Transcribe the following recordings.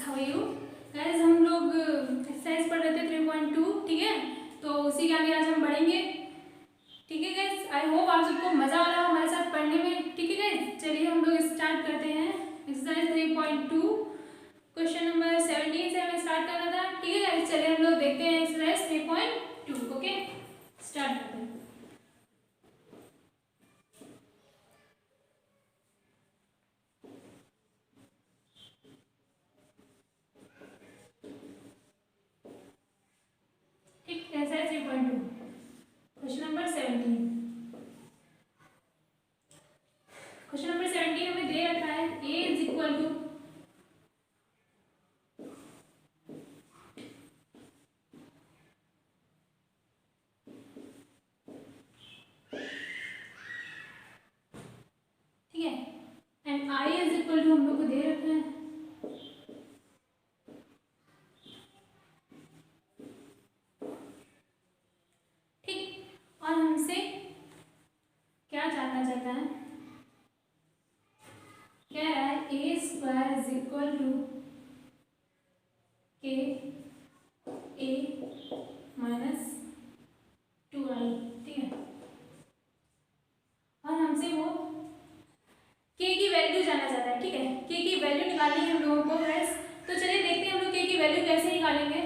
How are you guys. हम लोग exercise पढ़ रहे थे 3.2, ठीक है। तो उसी के आगे आज हम बढ़ेंगे, ठीक है गाइस। आई होप आप सबको मजा आ रहा हो हमारे साथ पढ़ने में, ठीक है गाइस। चलिए हम लोग स्टार्ट करते हैं एक्सरसाइज 3.2। क्वेश्चन नंबर 17 से हमें स्टार्ट करना था, ठीक है गाइस। चलिए हम लोग देखते हैं एक्सरसाइज 3.2। ओके, स्टार्ट करते हैं। ठीक, exercise 3.2 question number 17। Question number 17 हमें दे रखा है a इज इक्वल टू ठीक है, and i is equal to हम लोग को दे रखा है ठीक। और हमसे क्या जानना चाहता है, कह रहा है ए स्क्वायर इज इक्वल टू के ए माइनस 2i, ठीक है। और हमसे वो के की वैल्यू जानना चाहता है, ठीक है। के की वैल्यू निकालनी है हम लोगों को गाइस। तो चलिए देखते हैं हम लोग के की वैल्यू कैसे निकालेंगे।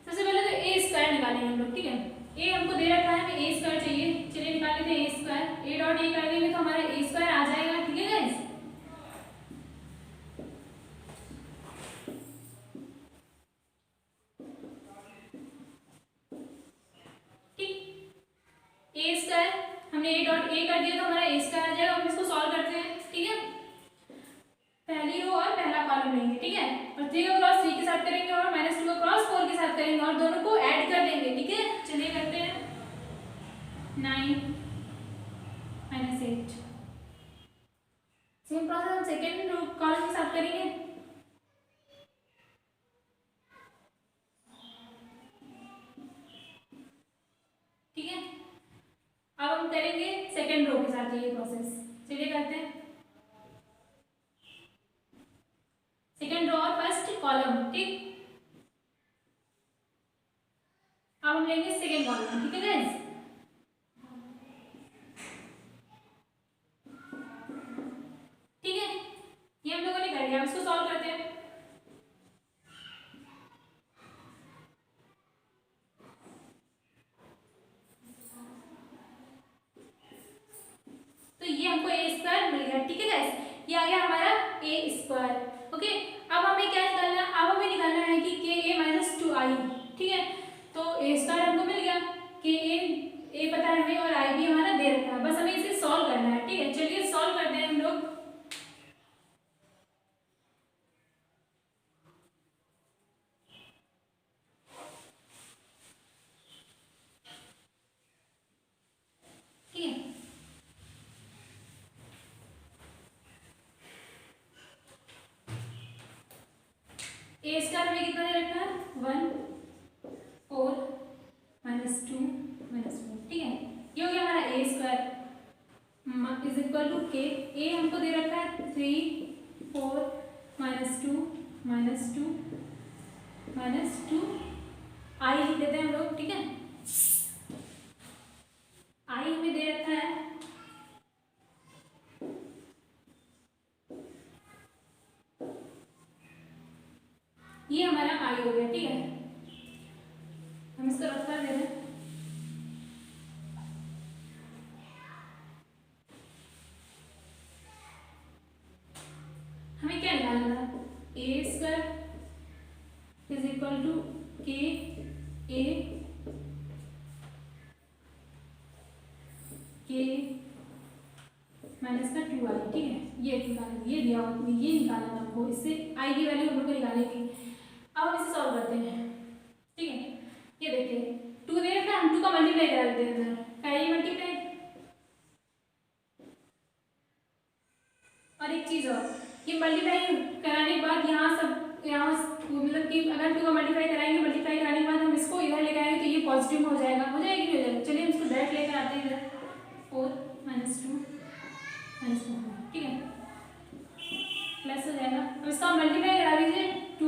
सबसे पहले तो ए स्क्वायर निकालेंगे हम लोग, ठीक है। ए हमको दे रखा है, हमें ए स्क्वायर चाहिए। चलिए निकाल लेते हैं ए स्क्वायर। ए डॉट ए कर देंगे तो हमारा ए स्क्वायर आ जाएगा, ठीक है गाइस। ठीक, ए स्क्वायर हमने ए डॉट ए कर दिया तो हमारा ए स्क्वायर आ जाएगा। हम इसको सॉल्व करते हैं, ठीक है। पहली रो और पहला कॉलम लेंगे, ठीक है। और 3 का क्रॉस 3 के साथ करेंगे और -2 का क्रॉस 4 के साथ करेंगे और दोनों को ऐड कर देंगे, ठीक है। चलिए करते हैं 9 - 8। सेम प्रोसेस हम सेकेंड कॉलम के साथ करेंगे, ठीक है। अब हम करेंगे सेकेंड रो के साथ ये प्रोसेस। चलिए करते हैं सेकेंड रो और फर्स्ट कॉलम, ठीक। अब हम लेंगे सेकेंड कॉलम, ठीक है गाइस। ठीक है, ये हम लोगों ने कर लिया। अब इसको सॉल्व करते हैं। तो ये हमको ए स्क्वायर मिल गया, ठीक है गाइस। ये आ गया हमारा ए स्क्वायर। ओके, अब हमें क्या निकालना है, अब हमें निकालना है कि के ए माइनस 2i, ठीक है। तो ए स्क्वायर हमको मिल गया, के ए पता है हमें और आई भी हमारा दे रखा है। बस हमें इसे सॉल्व करना है, ठीक है। चलिए सॉल्व करते हैं हम लोग। ठीक है, ए स्क्वायर में कितना दे रखा है 1 4 -2 -4, ठीक है। ये हो गया हमारा ए स्क्वायर इज इक्वल टू के। ए हमको दे रखा है 3 4 -2 -2 आई लिख देते हैं हम लोग, ठीक है। आई हमें दे रखा है ये हमारा आई हो गया, ठीक है। हम इसको रख कर दे रहे हैं। हमें क्या निकालना था, ए स्क्वायर इज इक्वल टू के माइनस का 2i, ठीक है। ये निकालना, ये दिया ये निकालना था हमको। इससे आई की वैल्यू हम लोग को निकालेंगे। अब हम इसे सॉल्व करते हैं, ठीक है। ये देखिए 2 दे रखा है, हम 2 का मल्टीप्लाई करा देते हैं इधर। करिए मल्टीप्लाई। और एक चीज़ और, ये मल्टीप्लाई कराने के बाद यहाँ मतलब कि अगर 2 का मल्टीप्लाई कराएंगे, मल्टीप्लाई कराने के बाद हम इसको इधर लेकर आएंगे तो ये पॉजिटिव में हो जाएगा, हो जाएगा कि नहीं हो जाएगा। चलिए हम इसको डायरेक्ट लेकर आते हैं इधर 4 -2 -4, ठीक है। प्लस हो जाएगा। अब इसका मल्टीप्लाई करा दीजिए 2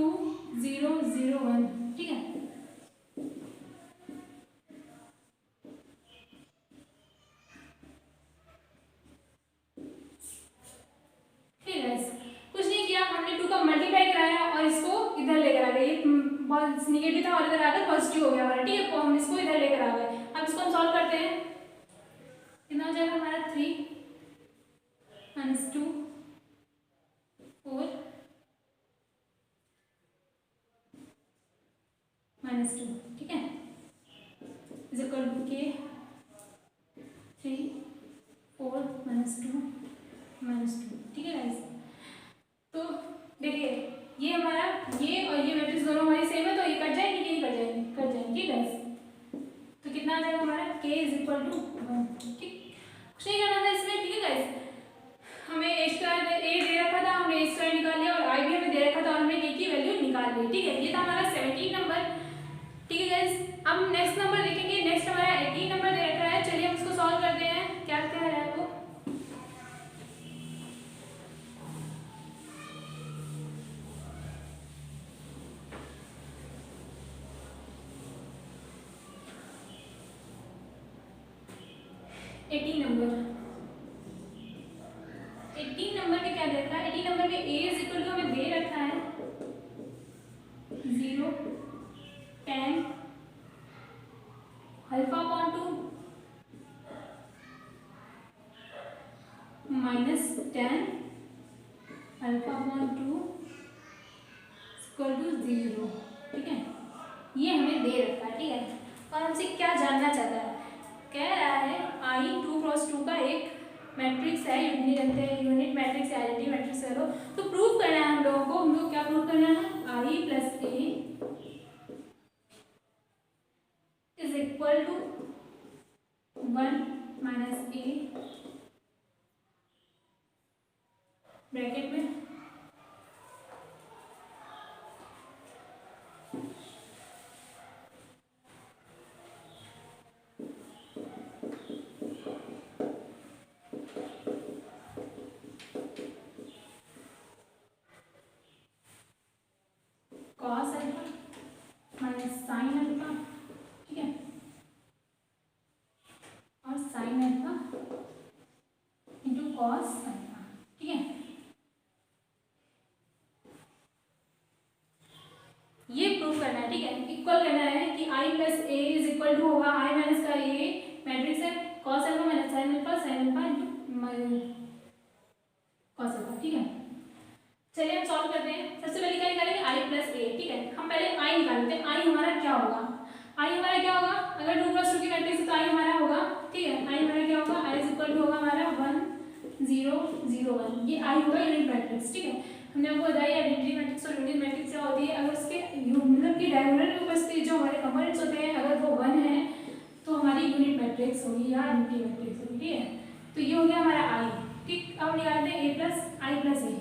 निगेटिव था और इधर आकर पॉजिटिव हो गया हमारा, ठीक है, तो हम इसको इधर लेकर आ गए। अब इसको हम सॉल्व करते हैं, कितना हो जाएगा हमारा 3 - 2 4 -2, ठीक है, इज इक्वल टू के 3 4 -2 -2, ठीक है गाइस। तो देखिए ये हमारा ये और ये मैट्रिक्स दोनों हमारी सेम है, तो ये कट जाएंगे कि नहीं कट जाएंगे, कट जाएंगे, ठीक है। तो कितना आ जाएगा हमारा k इज इक्वल टू 1, ठीक, कुछ नहीं करना था इसमें, ठीक है गाइस। हमें a स्क्वायर a दे रखा था, हमने a स्क्वायर निकाल लिया, और i भी हमें दे रखा था और हमने k की वैल्यू निकाल ली, ठीक है। ये था हमारा 17 नंबर, ठीक है गाइस। अब नेक्स्ट नंबर देखेंगे, नेक्स्ट हमारा 18 नंबर दे रखा है। चलिए हम इसको सॉल्व करते हैं, क्या क्या है वो। एटीन नंबर में क्या दे रखा है, 18 नंबर में a इज इक्वल टू हमें दे रखा है 0 10 alpha upon 2 -10 alpha upon 2 equal to 0, ठीक है। ये हमें दे रखा है, ठीक है। और हमसे क्या जानना चाहता है, कह रहा है I 2 क्रॉस 2 का एक मैट्रिक्स है, यूनिट मैट्रिक्स है, आइडेंटिटी मैट्रिक्स है। तो प्रूव करना है हम लोगों को, हमको क्या प्रूव करना है, I plus a is equal to 1 minus a bracket में cos alpha minus sine alpha, ठीक है, और sine alpha into cos alpha, ठीक है। ये प्रूव करना है, ठीक है, इक्वल करना है कि i plus a is equal to होगा i माइनस का a मैट्रिक्स है cos alpha minus sine alpha into cos alpha, ठीक है। चलिए हम सॉल्व करते हैं। सबसे पहले क्या निकालेंगे, i प्लस a, ठीक है। हम पहले i निकाल लेते हैं। i हमारा क्या होगा, i हमारा क्या होगा, अगर 2 क्रॉस 2 की मैट्रिक्स है तो i हमारा होगा, ठीक है, i हमारा क्या होगा, i इज इक्वल टू होगा हमारा 1 0 0 1, ये i होगा यूनिट मैट्रिक्स, ठीक है। हमने आपको बताया आइडेंटिटी मैट्रिक्स और यूनिट मैट्रिक्स क्या होती है, अगर उसके मतलब कि डायगोनल में उपस्थित जो हमारे कंपोनेंट्स होते हैं अगर वो 1 है तो हमारी यूनिट मैट्रिक्स होगी या आइडेंटिटी मैट्रिक्स होगी, ठीक है। तो ये हो गया हमारा i, ठीक। अब निकालते हैं a plus i plus a,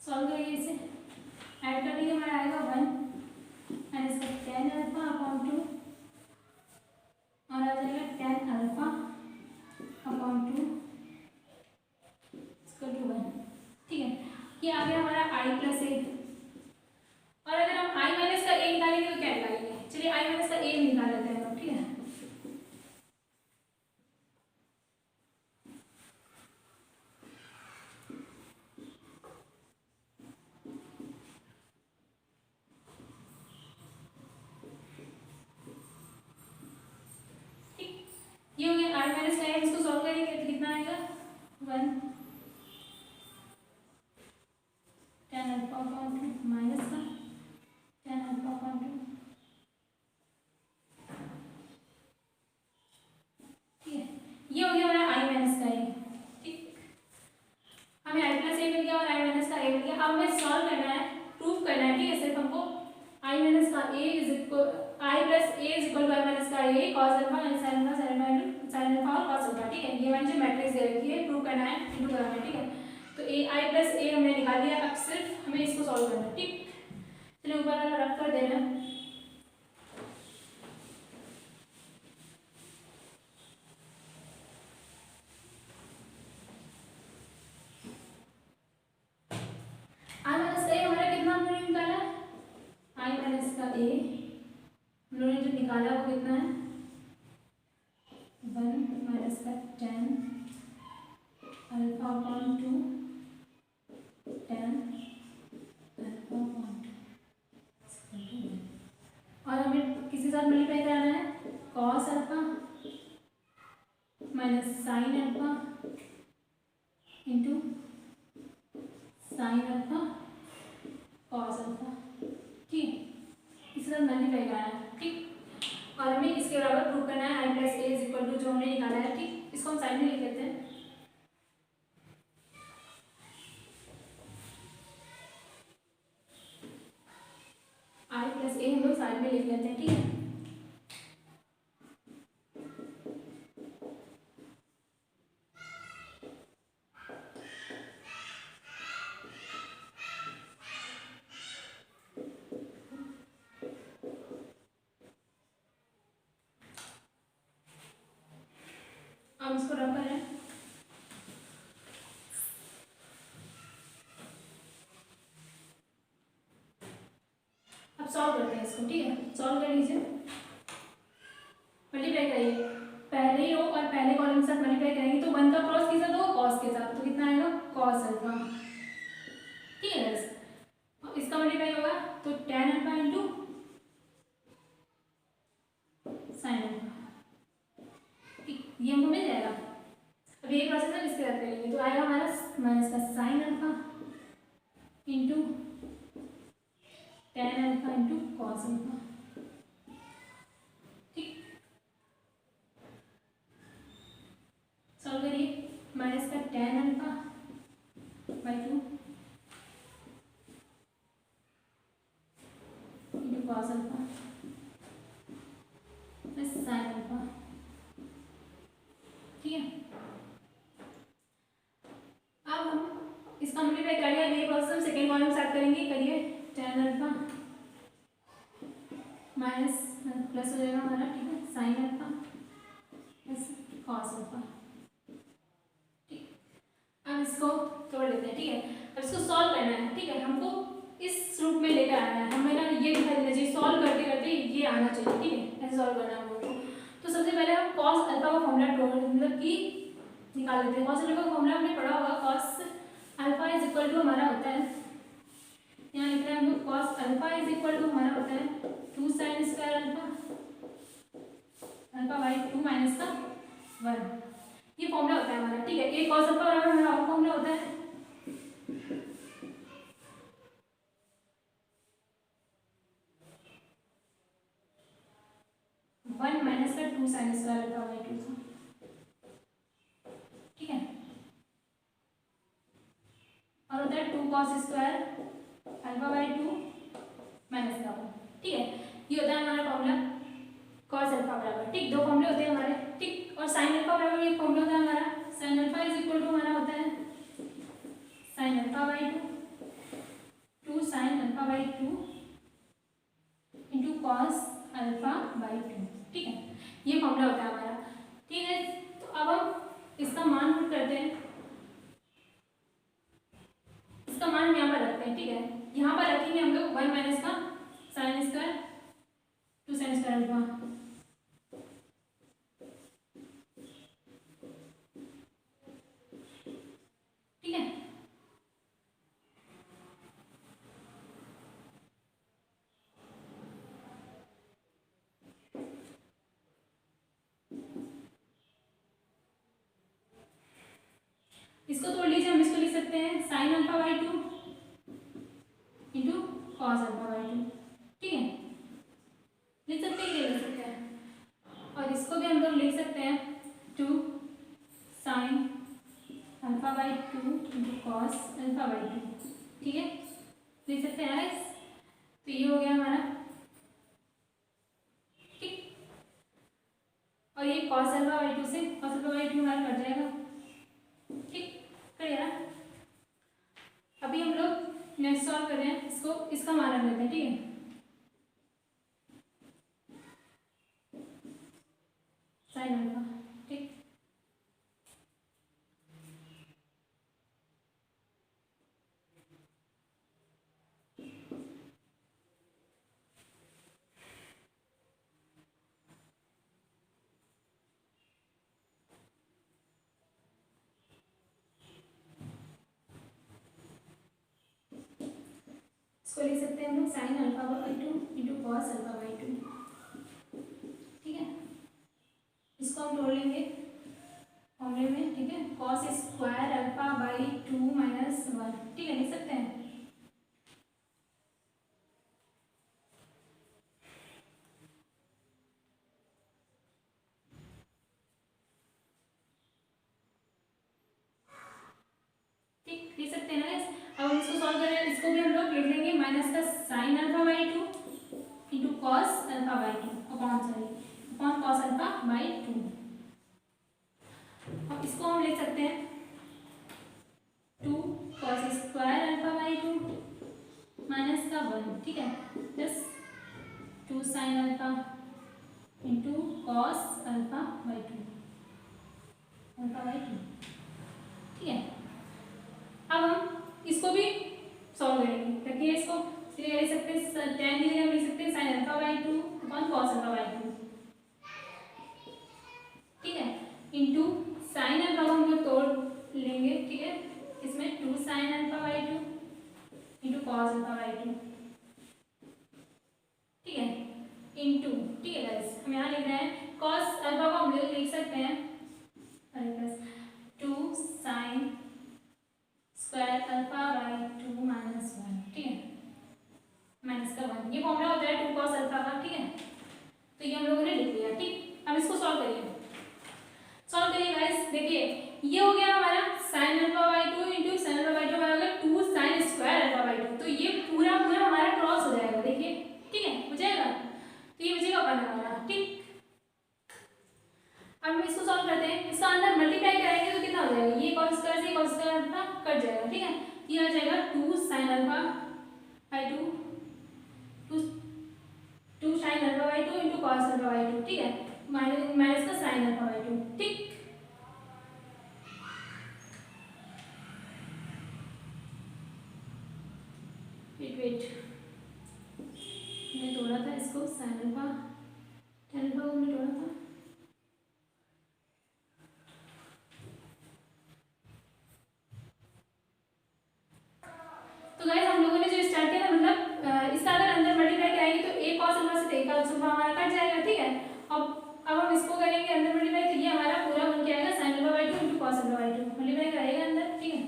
solve करिए इसे, ऐड करने के हमारा आएगा 1 एंड इसका 10 अल्फा अपॉन 2 और आ जाएगा 10 अल्फा अपॉन 2 इसका 1, ठीक है। ये आ गया हमारा i प्लस a। और अगर हम i माइनस का a निकालेंगे तो क्या निकालेंगे, चलिए i माइनस का a निकाल लेते हैं, ठीक है। ये हो गया i माइनस का a, इसको सॉल्व करेंगे तो कितना आएगा 1 10 अल्फा अपॉन 2 माइनस का 10 अल्फा अपॉन 2, ठीक है। ये हो गया हमारा i माइनस का a, ठीक। हमें i प्लस a मिल गया और i माइनस का a मिल गया। अब हमें सॉल्व करना है, प्रूफ करना है, ठीक है। सिर्फ हमको i माइनस का a is equal i plus a is equal to i minus का a cos alpha minus sin alpha sin alpha और cos अल्फा, ठीक है। ये हमारी जो मैट्रिक्स दे रखी है प्रूव करना है, इंटू करना है, ठीक है। तो a i प्लस a हमने निकाल दिया, अब सिर्फ हमें इसको सॉल्व करना है, ठीक। चलिए ऊपर वाला रख कर देना, i माइनस का a हमारा ए हम लोगों ने जो निकाला वो कितना है 1 माइनस का 10 अल्फा अपॉन 2 10 अल्फा अपॉन 2 और हमें किसी साथ मल्टीप्लाई कराना है cos alpha minus sine alpha into sine alpha cos alpha. ठीक, इस तरह मल्टीप्लाई कराना है। ठीक, और हमें इसके बराबर प्रूव करना है I plus A is equal to जो हमने निकाला है। ठीक, इसको हम साइड में लिख लेते हैं। आई प्लस ए हम लोग साइड में लिख लेते हैं। ठीक है, अब इसको रब करें। अब सॉल्व करते हैं इसको। ठीक है, सॉल्व कर लीजिए, मल्टीप्लाई करिए पहले रो और पहले कॉलम के साथ मल्टीप्लाई करेंगे तो 1 का क्रॉस किसके साथ होगा कॉस के साथ, तो कितना आएगा कॉस अल्फा। ठीक है बस, इसका मल्टीप्लाई होगा तो 10 अल्फा इंटू साइन अल्फा। ठीक, ये हमको मिल जाएगा। अब ये प्रोसेस हम इसके साथ करेंगे तो आएगा हमारा माइनस का sine alpha into 10 alpha into cos alpha. ठीक, सॉल्व करिए, माइनस का 10 alpha by 2 into cos alpha plus sign alpha. ठीक है, अब हम इसका मल्टीप्लाई करेंगे। ये प्रोसेस हम सेकेंड कॉलम स्टार्ट करेंगे। करिए 10 अल्फा माइनस प्लस हो जाएगा हमारा। ठीक है, sine alpha plus cos alpha. ठीक, अब इसको तोड़ लेते हैं। ठीक है, अब इसको सॉल्व करना है। ठीक है, हमको इस रूप में लेकर आना है। हमें ना ये दिखाई देना चाहिए, सॉल्व करते करते ये आना चाहिए। ठीक है, ऐसे सॉल्व करना है हमको। तो सबसे पहले हम कॉस अल्फा का फॉर्मूला मतलब कि निकाल लेते हैं। कॉस अल्फा का फॉर्मूला हमने पढ़ा होगा, cos alpha is equal to हमारा होता है, यहाँ लिख रहे हैं हम लोग cos alpha is equal to हमारा होता है 2 sine square alpha alpha by 2 minus का 1। ये फॉर्मूला होता है हमारा। ठीक है, एक कॉस अल्फा बराबर हमारा और फॉर्मूला होता है 1 माइनस का 2 साइन स्क्वायर अल्फा बाई 2 था। ठीक है, और होता है 2 cos square alpha by 2 minus का 1। ठीक है, ये होता है हमारा फॉर्मूला कॉस अल्फा बराबर। ठीक, दो फॉर्मूले होते हैं हमारे। ठीक, और साइन अल्फा बराबर ये फॉर्मूला होता है हमारा sine alpha is equal to हमारा होता है sine alpha by 2 sine alpha by 2 into cos alpha by 2। ठीक है, ये फॉर्मूला होता है हमारा। ठीक है, तो अब हम इसका मान पुट करते हैं। इसका मान यहाँ पर रखते हैं। ठीक है, यहाँ पर रखेंगे हम लोग 1 माइनस का sine square 2 sine square alpha. ठीक है, इसको तोड़ लीजिए। हम इसको लिख सकते हैं sign alpha by 2 into cos alpha by 2। ठीक है, लिख सकते हैं, ये लिख सकते हैं। और इसको भी हम लोग लिख सकते हैं 2 sine alpha by 2 into cos alpha by 2। ठीक है, लिख सकते हैं गाइस। तो ये हो गया हमारा। ठीक, और ये कॉस अल्फा बाई 2 से कॉस अल्फा बाई 2 हमारा कट जाएगा। ठीक, क्लियर है। अभी हम लोग नेक्स्ट सॉल्व कर रहे हैं। इसको इसका मान रख लेते हैं। ठीक है, साइन अल्फा। ठीक, इसको लिख सकते हैं हम लोग sign alpha by two into cos alpha by two, ठीक है। इसको हम तोड़ लेंगे फॉर्मूले में, ठीक है। Cos square alpha by two minus one, ठीक है, लिख सकते हैं। ठीक, लिख सकते हैं ना गाइस। अब हम इसको सॉल्व कर रहे हैं, इसको भी हम लोग लिख लेंगे माइनस का sine alpha by two into cos alpha by two upon cos alpha by two. अब इसको हम लिख सकते हैं two cos square alpha by two minus का वन, ठीक है, plus two sine alpha into cos alpha by two ठीक है। अब हम इसको भी सॉल्व करेंगे, रखिए इसको सीधे लिख सकते हैं, टेन की जगह हम लिख सकते हैं sign alpha by two upon cos alpha by two, ठीक है, इंटू साइन अल्फा को हम लोग तोड़ लेंगे, ठीक है, इसमें two sine alpha by two into cos alpha by two, ठीक है, इंटू, ठीक है गाइस, हम यहाँ लिख रहे हैं कॉस अल्फा को हम लोग लिख सकते हैं plus two sine square alpha by two minus one, ठीक है, माइनस का वन, ये फॉर्मूला होता है टू कॉस अल्फा का, ठीक है। तो ये हम लोगों ने लिख लिया, ठीक। अब इसको सॉल्व करिए गाइस, देखिए ये हो गया हमारा sine alpha by two into sine alpha by two हमारा होगा two sine square alpha by two, तो ये पूरा पूरा हमारा क्रॉस हो जाएगा, देखिए, ठीक है, हो जाएगा, तो ये बचेगा वन हमारा, ठीक। अब हम इसको सॉल्व करते हैं, इसका अंदर मल्टीप्लाई करेंगे तो कितना हो जाएगा, ये कॉस स्क्वायर से कॉस स्क्वायर अल्फा कट जाएगा, ठीक है, ये आ जाएगा two sine alpha by two two sine alpha by two into cos alpha by two, ठीक है, माइनस का साइन अल्फा बाई टू, ठीक। वेट मैं तोड़ा था इसको, साइन अल्फा टेन अल्फा को मैं तोड़ा था, तो गाइस हम लोगों ने जो स्टार्ट किया था, मतलब इसका अगर अंदर मल्टीप्लाई कराएंगे तो एक कॉस अल्फा से एक कॉस अल्फा हमारा कट जाएगा, ठीक है। अब हम इसको करेंगे अंदर मल्टीप्लाई, तो ये हमारा पूरा बन के आएगा sine alpha by two into cos alpha by to, multiply कराएगा अंदर, ठीक है,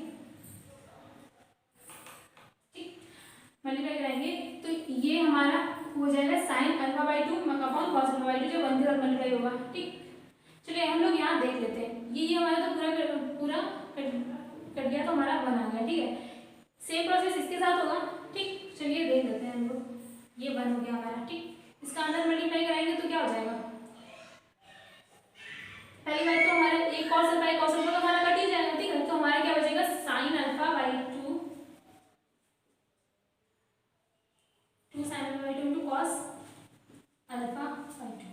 ठीक, मल्टीप्लाई कराएंगे तो ये हमारा हो जाएगा sine alpha by two upon cos alpha by to, जो वन के साथ मल्टीप्लाई होगा, ठीक। चलिए हम लोग यहाँ देख लेते हैं, ये हमारा तो पूरा कट गया, तो हमारा वन आ गया, ठीक है। सेम प्रोसेस इसके साथ होगा, ठीक। चलिए देख लेते हैं हम लोग, ये वन हो गया हमारा, ठीक। इसका अंदर मल्टीप्लाई कराएंगे तो क्या हो जाएगा, पहली बात तो हमारा एक कॉस अल्फा तो हमारा कट ही जाएगा, ठीक है, तो हमारा क्या बचेगा sign alpha by to sine alpha by two into cos alpha by two,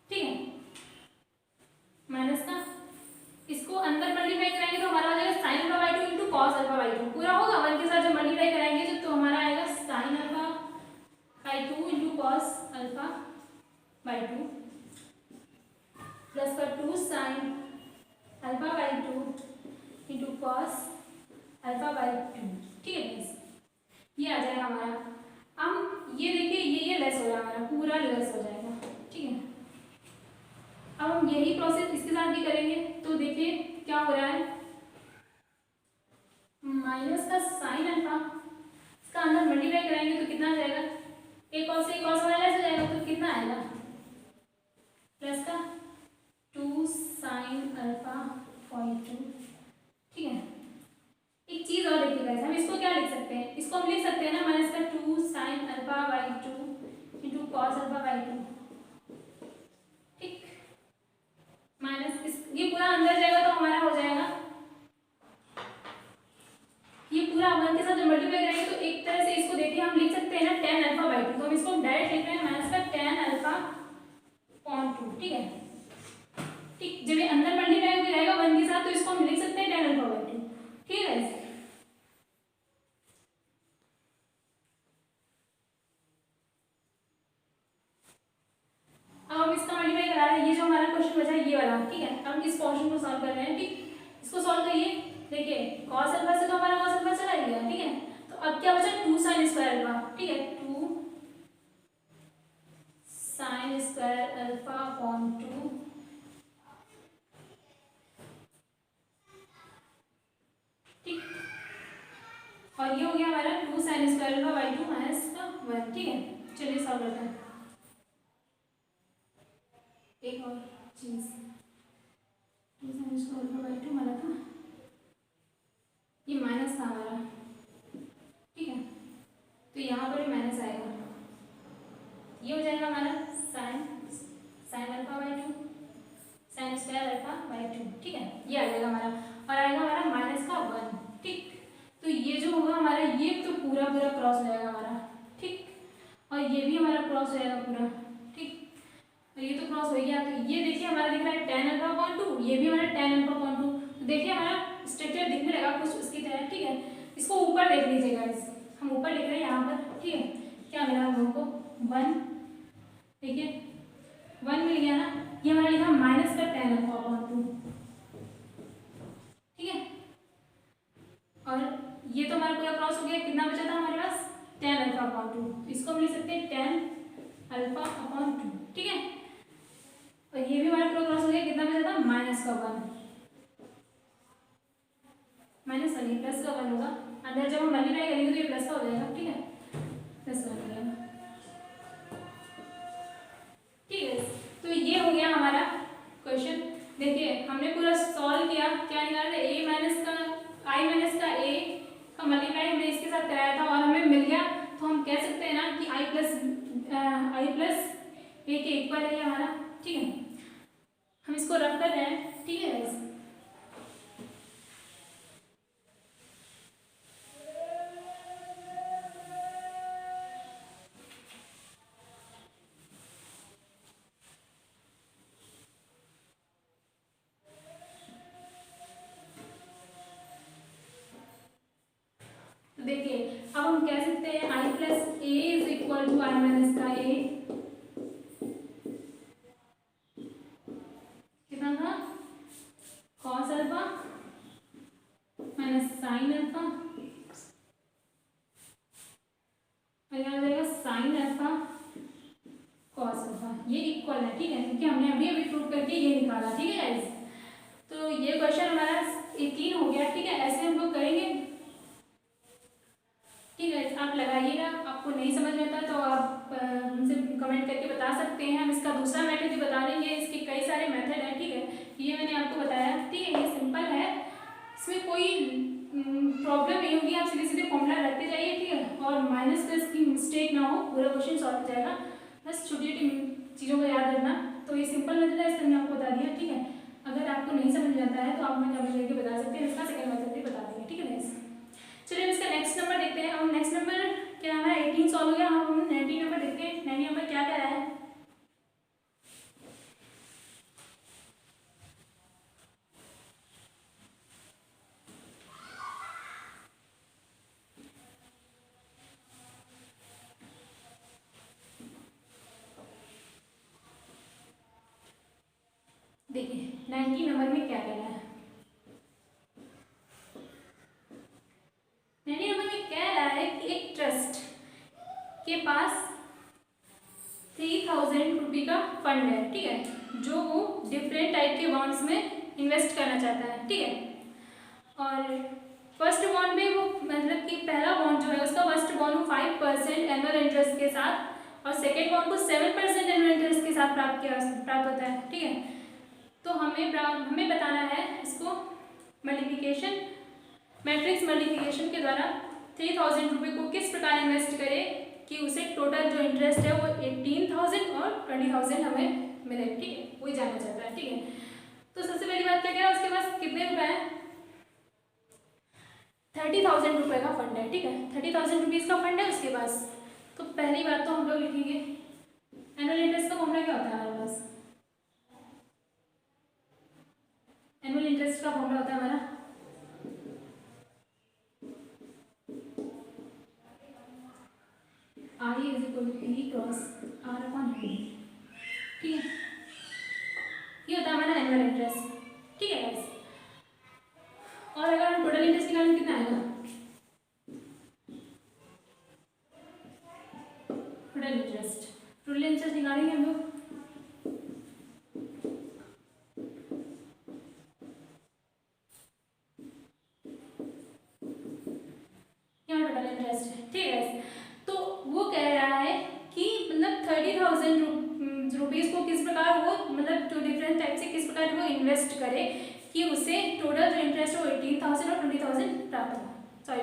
ठीक है, माइनस का इसको अंदर मल्टीप्लाई कराएंगे तो हमारा हो जाएगा sine alpha by two into cos alpha by to, पूरा होगा वन के साथ जब मल्टीप्लाई कराएंगे तो हमारा आएगा sine alpha by two into cos alpha by two plus का two sine alpha by two into cos alpha by two, ठीक है गाइस, ये आ जाएगा हमारा। अब ये देखिए ये लेस हो जाएगा, हमारा पूरा लेस हो जाएगा, ठीक है। अब हम यही प्रोसेस इसके साथ भी करेंगे, तो देखिए क्या हो रहा है, माइनस का साइन अल्फा, इसका अंदर मल्टीप्लाई कराएंगे तो कितना आ जाएगा, एक और से एक और वाला लेस हो जाएगा, तो कितना आएगा प्लस का two sine alpha by two, ठीक है। एक चीज और देखिए गाइस, हम इसको क्या लिख सकते हैं, इसको हम लिख सकते हैं ना माइनस का two sine alpha by two into cos alpha by two, ठीक, माइनस ये पूरा अंदर जाएगा तो हमारा हो जाएगा, ये पूरा वन के साथ जब मल्टीप्लाई करेंगे तो एक तरह से इसको देखिए हम लिख सकते हैं ना टेन अल्फा बाई टू, तो हम इसको डायरेक्ट लिख रहे हैं माइनस का टेन अल्फा अपॉन टू, ठीक है, ठीक। जब ये अंदर मल्टीप्लाई हो जाएगा वन के साथ तो इसको हम लिख सकते हैं टेन अल्फा बाई टू, ठीक है। अब हम इसका मल्टीप्लाई करा रहे हैं, ये जो हमारा क्वेश्चन बचा है ये वाला, ठीक है। अब हम इस क्वेश्चन को सॉल्व कर रहे हैं, ठीक, इसको सॉल्व करिए, देखिए कॉस अल्फा से तो हमारा कॉस अल्फा चला गया, ठीक है, तो अब क्या बचा, 2 साइन स्क्वायर अल्फा, ठीक है, 2 साइन स्क्वायर अल्फा अपॉन 2, ठीक। और ये हो गया हमारा 2 sine square alpha by 2 minus का 1, ठीक है। चलिए सॉल्व करते हैं। एक और चीज, 2 साइन स्क्वायर अल्फा बाई 2 माना था, ये माइनस था हमारा, ठीक है, तो यहाँ पर माइनस आएगा, ये हो जाएगा हमारा sine sine alpha by 2 sine square alpha by 2, ठीक है, ये आ जाएगा हमारा, और आएगा हमारा माइनस का 1, ठीक। तो ये जो होगा हमारा, ये तो पूरा पूरा क्रॉस हो जाएगा हमारा, ठीक, और ये भी हमारा क्रॉस हो जाएगा पूरा, ठीक, तो ये तो क्रॉस हो गया। तो ये देखिए हमारा दिख रहा है tan अल्फा अपॉन 2, ये भी हमारा tan अल्फा अपॉन 2, तो देखिए हमारा स्ट्रक्चर दिखने लगा कुछ उसकी तरह, ठीक है। इसको ऊपर देख लीजिएगा, हम ऊपर लिख रहे हैं यहाँ पर, ठीक है, क्या मिला हम लोगों को 1, देखिए 1 मिल गया ना, ये हमारा लिखा माइनस का tan अल्फा अपॉन 2, ठीक है, और ये तो हमारा पूरा क्रॉस हो गया, कितना बचा था हमारे पास tan अल्फा अपॉन 2, तो इसको हम लिख सकते हैं tan अल्फा अपॉन 2, ठीक है, और ये भी हमारा पूरा क्रॉस हो गया, कितना बचा था माइनस का 1, माइनस नहीं प्लस का 1 होगा, अंदर जब हम मल्टीप्लाई करेंगे तो ये प्लस का हो जाएगा, ठीक है, प्लस का हो जाएगा, ठीक है। तो ये हो गया हमारा क्वेश्चन। देखिए हमने पूरा सॉल्व किया, क्या निकाला था, a माइनस का i माइनस का a का मल्टीप्लाई हमने इसके साथ कराया था और हमें मिल गया, तो हम कह सकते हैं ना कि i प्लस a के इक्वल है हमारा, ठीक है, हम इसको रख कर रहे हैं, ठीक है। तो देखिए अब हम कह सकते हैं i plus a is equal to i minus का a, कितना था cos alpha minus sine alpha, और यहाँ हो जाएगा साइन अल्फा cos अल्फा, ये इक्वल है, ठीक है, क्योंकि हमने अभी अभी प्रूव करके ये निकाला, ठीक है गाइस। तो ये क्वेश्चन हमारा 18 हो गया, ठीक है, ऐसे हम लोग करेंगे, ठीक है। आप लगाइएगा, आपको नहीं समझ में आता तो आप हमसे कमेंट करके बता सकते हैं, हम इसका दूसरा मेथड भी बता देंगे, इसके कई सारे मेथड हैं, ठीक है, ये मैंने आपको बताया, ठीक है, ये सिंपल है, इसमें कोई प्रॉब्लम नहीं होगी, आप सीधे सीधे फॉर्मूला रखते जाइए, ठीक है, और माइनस प्लस की मिस्टेक ना हो, पूरा क्वेश्चन सॉल्व हो जाएगा, बस छोटी छोटी चीज़ों को याद रखना। तो ये सिंपल मेथड है, इससे मैंने आपको बता दिया, ठीक है। अगर आपको नहीं समझ में आता है तो आप हमें कमेंट करके बता सकते हैं, इसका सेकंड मेथड भी बता देंगे, ठीक है गाइस। चलिए इसका नेक्स्ट नंबर देखते हैं, हम नेक्स्ट नंबर क्या हमारा 18 सॉल्व हो गया, हम 19 नंबर देखते हैं, 19 नंबर क्या कह रहा है। देखिए 19 नंबर में क्या कह रहा है, 19 नंबर में कह रहा है कि एक ट्रस्ट के पास 3000 रुपये का फंड है, ठीक है, जो वो डिफरेंट टाइप के बॉन्ड्स में इन्वेस्ट करना चाहता है, ठीक है। और फर्स्ट बॉन्ड में वो मतलब कि पहला बॉन्ड जो है उसका फर्स्ट बॉन्ड वो 5% एनुअल इंटरेस्ट के साथ, और सेकेंड बॉन्ड को 7% एनुअल इंटरेस्ट के साथ प्राप्त होता है, ठीक है। तो हमें बताना है इसको मल्टीप्लिकेशन, मैट्रिक्स मल्टीप्लिकेशन के द्वारा 3000 रुपये को किस प्रकार इन्वेस्ट करे कि उसे टोटल जो इंटरेस्ट है वो 18,000 और 20,000 हमें मिले, ठीक है, वही जानना चाहता है, ठीक है। तो सबसे पहली बात क्या है, उसके पास कितने रुपए हैं, 30,000 रुपये का फंड है, ठीक है, 30,000 रुपीज़ का फंड है उसके पास। तो पहली बात तो हम लोग लिखेंगे एनुअल इंटरेस्ट का फॉर्मूला क्या होता है हमारे पास, एनुअल इंटरेस्ट का फॉर्मूला होता है हमारा I is equal to P cross R upon P, ठीक है, ये होता है हमारा एनुअल इंटरेस्ट, ठीक है गाइस। और अगर हम टोटल इंटरेस्ट निकालें कितना आएगा, इन्वेस्ट करे कि उसे टोटल जो इंटरेस्ट हो 18,000 और 20,000 प्राप्त हो, सॉरी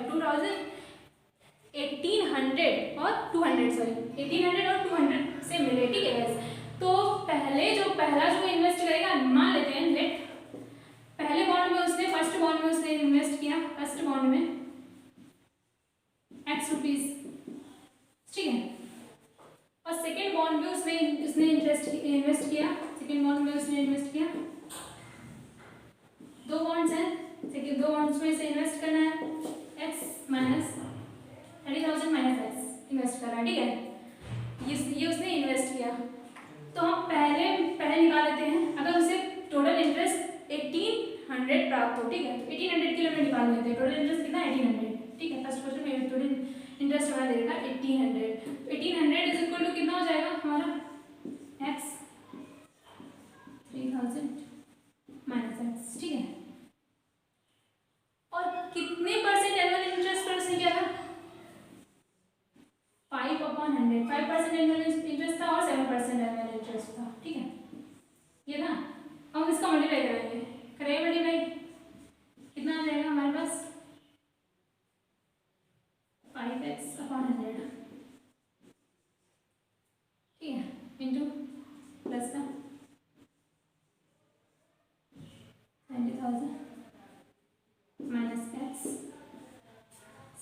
1800 और 200, सॉरी 1800 और 200 से मिले, ठीक है गाइस। तो पहला जो इन्वेस्ट करेगा, मान लेते हैं लेट पहले बॉन्ड में उसने फर्स्ट बॉन्ड में उसने इन्वेस्ट किया, फर्स्ट बॉन्ड में x रुपीज, ठीक है, और सेकेंड बॉन्ड में उसने इन्वेस्ट किया, सेकेंड बॉन्ड में उसने इन्वेस्ट किया, दो बॉन्ड्स हैं, सेकेंड दो बॉन्ड्स में से इन्वेस्ट करना है x minus 30,000 minus x invest करना है, ठीक है, ये उसने इन्वेस्ट किया। तो हम पहले निकाल लेते हैं, अगर उसे टोटल इंटरेस्ट 1800 प्राप्त हो, ठीक है, तो 1800 के लिए हमने निकाल लेते हैं, टोटल इंटरेस्ट कितना है 1800, ठीक है, फर्स्ट क्वेश्चन में टोटल इंटरेस्ट हमारा देगा 1800, 1800 इज इक्वल टू कितना हो जाएगा हमारा x 3000 माइनस x, ठीक है, और कितने परसेंट एनुअल इंटरेस्ट पर उसने किया था 5/100, 5% एनुअल इंटरेस्ट था और 7% एनुअल इंटरेस्ट था, ठीक है, ये ना, हम इसका मल्टीप्लाई करेंगे, मल्टीप्लाई कितना आ जाएगा हमारे पास 5x/100, ठीक है, इंटू प्लस का 20,000 माइनस x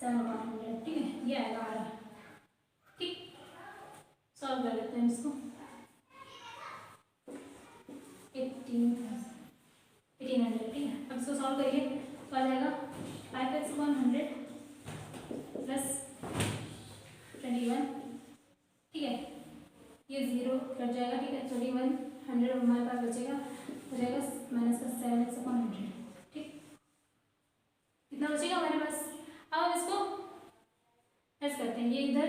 7/100, ठीक है, ये आएगा हमारा, ठीक, सॉल्व कर लेते हैं इसको, 1800, ठीक है, अब इसको सॉल्व करिए तो आ जाएगा 5x/100 प्लस 21, ठीक है, ये 0 कट जाएगा, ठीक है, 2100 हमारे पास बचेगा, हो जाएगा माइनस का 7x/100, ठीक, कितना बचेगा हमारे पास। अब हम इसको ऐसे करते हैं, ये इधर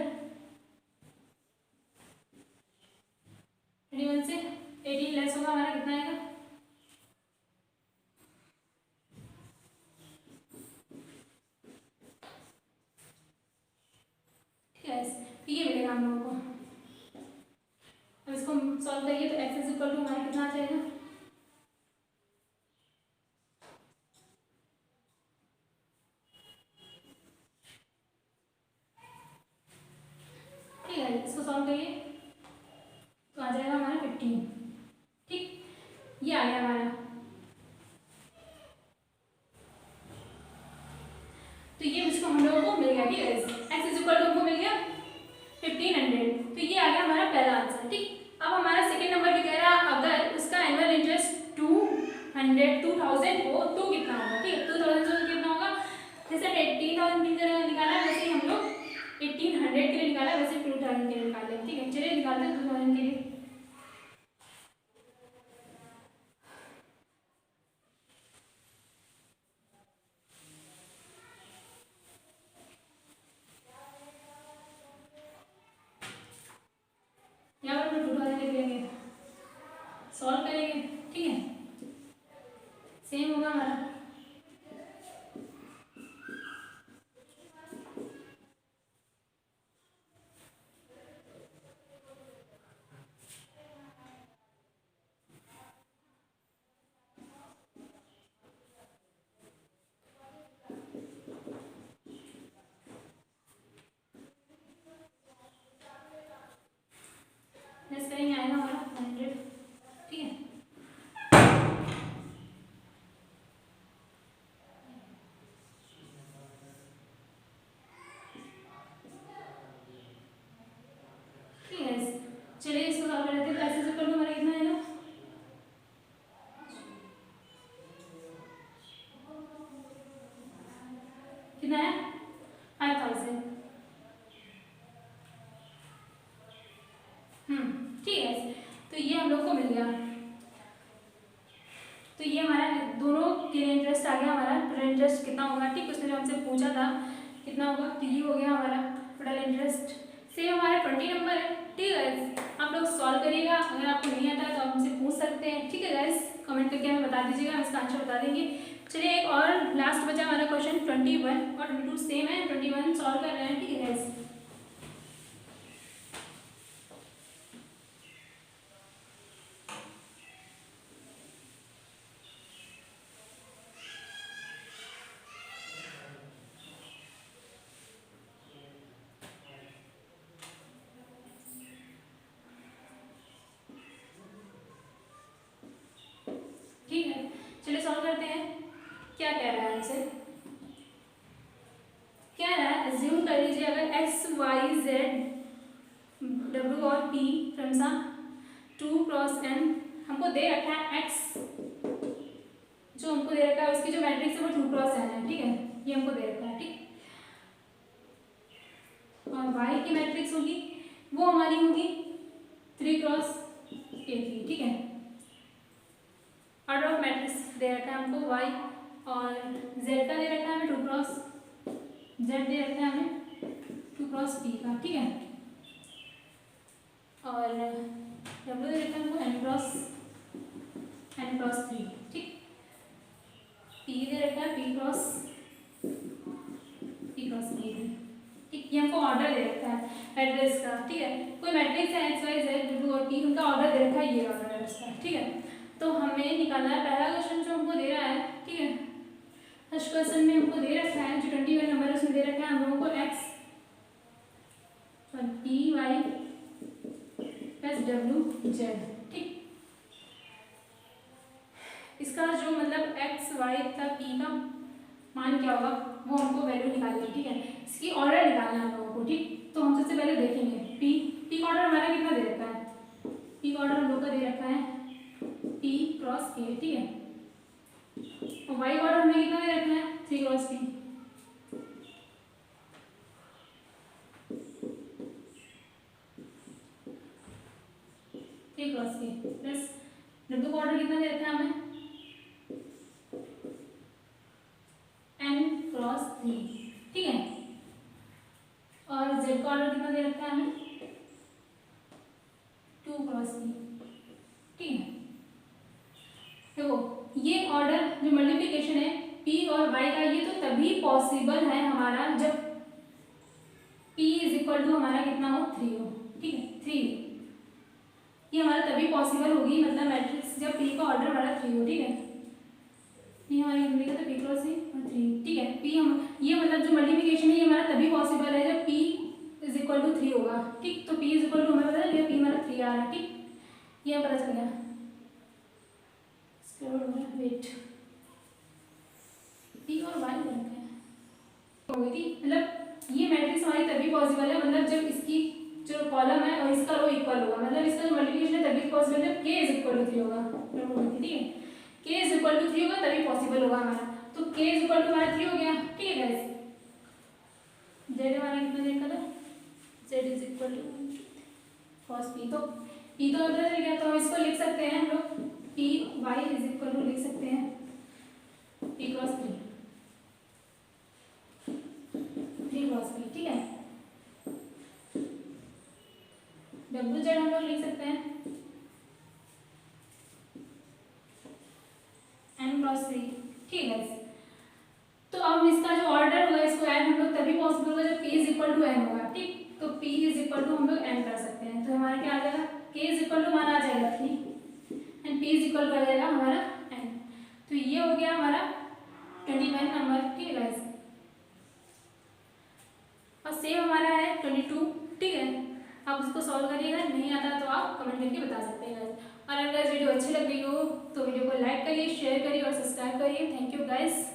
21 से 18 लेस होगा, हमारा कितना आएगा ये मिलेगा हम लोगों को। अब इसको सॉल्व करिए तो x इज इक्वल टू हमारा कितना आ जाएगा ठीक है, इसको सॉल्व करिए तो आ जाएगा हमारा 15, ठीक, ये आ गया हमारा। तो ये मुझको हम लोगों को मिल गया, ठीक है, x इज इक्वल टू हमको मिल गया 1500, तो ये आ गया हमारा पहला आंसर, ठीक। अब हमारा सेकंड नंबर पे कह रहा है अगर उसका एनुअल इंटरेस्ट 2000 हो तो कितना होगा, ठीक है, 2000 से कितना होगा, जैसे 18,000 की तरह निकाला है वैसे ही हम लोग 1800 के लिए निकाला है, वैसे 2000 के लिए निकाल लें, ठीक है, चलिए निकालते हैं 2000 के लिए। यहाँ पर 2000 लिख लेंगे, सॉल्व करेंगे, ठीक है, सेम होगा हमारा, नेक्स्ट करेंगे आएगा हमारा 100, ठीक है, ठीक है, चलिए इसको सॉल्व कर लेते हैं, ऐसे कर लो, हमारा कितना आएगा कितना है 5000, ठीक है, तो ये हम लोग को मिल गया, तो ये हमारा दोनों के लिए इंटरेस्ट आ गया, हमारा टोटल इंटरेस्ट कितना होगा, ठीक, उसने जो हमसे पूछा था कितना होगा, तो ये हो गया हमारा टोटल इंटरेस्ट, सेम हमारा 20 नंबर है, ठीक है, आप लोग सॉल्व करिएगा, अगर आपको नहीं आता तो आप हमसे पूछ सकते हैं, ठीक है गाइस, कमेंट करके हमें बता दीजिएगा, हम इसका आंसर बता देंगे। चलिए एक और लास्ट बचा हमारा क्वेश्चन 21 और 22 सेम है, 21 सॉल्व कर रहे हैं, ठीक है गाइस। ठीक है, चलिए सॉल्व करते हैं। क्या कह रहा है हमसे, क्या रहा है, एज्यूम कर लीजिए अगर एक्स वाई जेड डब्ल्यू और पी क्रमशः 2 क्रॉस n हमको दे रखा है एक्स, जो हमको दे रखा है उसकी जो मैट्रिक्स है वो 2 क्रॉस n है, ठीक है, ये हमको दे रखा है, ठीक। और वाई की मैट्रिक्स होगी वो हमारी होगी 3 क्रॉस a3, ठीक है। ऑर्डर ऑफ मैट्रिक्स दे रखा है हमको वाई, और जेड का दे रखा है हमें 2 क्रॉस जेड दे रखा है हमें 2 क्रॉस पी का, ठीक है। और डब्ल्यू दे रखा है हमको n क्रॉस 3, ठीक। पी दे रखा है p क्रॉस पी, ठीक। ये हमको ऑर्डर दे रखा है एड्रेस का, ठीक है। कोई मैट्रिक्स है एक्स वाई जेड डब्ल्यू और पी, उनका ऑर्डर दे रखा है, ये ऑर्डर है उसका, ठीक है। तो हमें निकालना है पहला क्वेश्चन जो हमको दे रहा है, ठीक है। फर्स्ट क्वेश्चन में हमको दे रखा है जो 21 नंबर है उसमें दे रखा है हम लोगों को एक्स और पी वाई प्लस डब्ल्यू जेड, ठीक। इसका जो मतलब एक्स वाई तथा पी का मान क्या होगा वो हमको वैल्यू निकालनी है, ठीक है। इसकी ऑर्डर निकालना है हम लोगों को, ठीक। तो हम सबसे पहले देखेंगे पी का ऑर्डर हमारा कितना दे रखा है, पी का ऑर्डर हम लोग का दे रखा है p क्रॉस k, ठीक है। और y का ऑर्डर हमें कितना दे रखना है 3 क्रॉस p, प्लस w का ऑर्डर कितना दे रखा है हमें n क्रॉस 3, ठीक है। और z का ऑर्डर कितना दे रखा है हमें 2 क्रॉस p, ठीक है। देखो ये ऑर्डर जो मल्टीप्लिकेशन है p और y का, ये तो तभी पॉसिबल है हमारा जब p इज इक्वल टू हमारा कितना हो 3 हो, ठीक है। 3 ये हमारा तभी पॉसिबल होगी, मतलब मैट्रिक्स जब p का ऑर्डर हमारा 3 हो, ठीक है। ये हमारी हमने कहा था p क्रॉस है और 3, ठीक है। p हम ये मतलब जो मल्टीप्लिकेशन है ये हमारा तभी पॉसिबल है जब p इज इक्वल टू 3 होगा, ठीक। तो p इज इक्वल टू हमें पता है p हमारा 3 आ रहा है, ठीक। ये पता चल गया, वेट p और y हो गई थी। मतलब ये मैट्रिक्स हमारी तभी पॉसिबल है मतलब जब इसकी जो कॉलम है और इसका रो इक्वल होगा, मतलब इसका जो मल्टीप्लिकेशन है तभी पॉसिबल है जब k इज इक्वल टू 3 होगा, ठीक है। k इज इक्वल टू 3 होगा तभी पॉसिबल होगा हमारा, तो k इज इक्वल टू हमारा 3 हो गया, ठीक है गाइस। z हमारा कितना दे रखा था, z is equal to cos p, तो p तो पता चल गया, तो हम इसको लिख सकते हैं हम लोग p y is equal to लिख सकते हैं p क्रॉस 3 क्रॉस p, ठीक है। डब्ल्यू जेड हम लोग लिख सकते हैं n क्रॉस 3, ठीक है। तो अब इसका जो ऑर्डर होगा इसको ऐड हम लोग तभी पॉसिबल होगा जब p is equal to n होगा, ठीक। तो p इज इक्वल टू हम लोग n कर सकते हैं, तो हमारा क्या आ जाएगा k इज इक्वल टू हमारा आ जाएगा 3 and p is equal to आ जाएगा हमारा n। तो ये हो गया हमारा 21 नंबर, ठीक है गाइस। और सेम हमारा है 22, ठीक है। आप उसको सॉल्व करिएगा, नहीं आता तो आप कमेंट करके बता सकते हैं गाइस। और अगर वीडियो अच्छी लग रही हो तो वीडियो को लाइक करिए, शेयर करिए और सब्सक्राइब करिए। Thank you guys.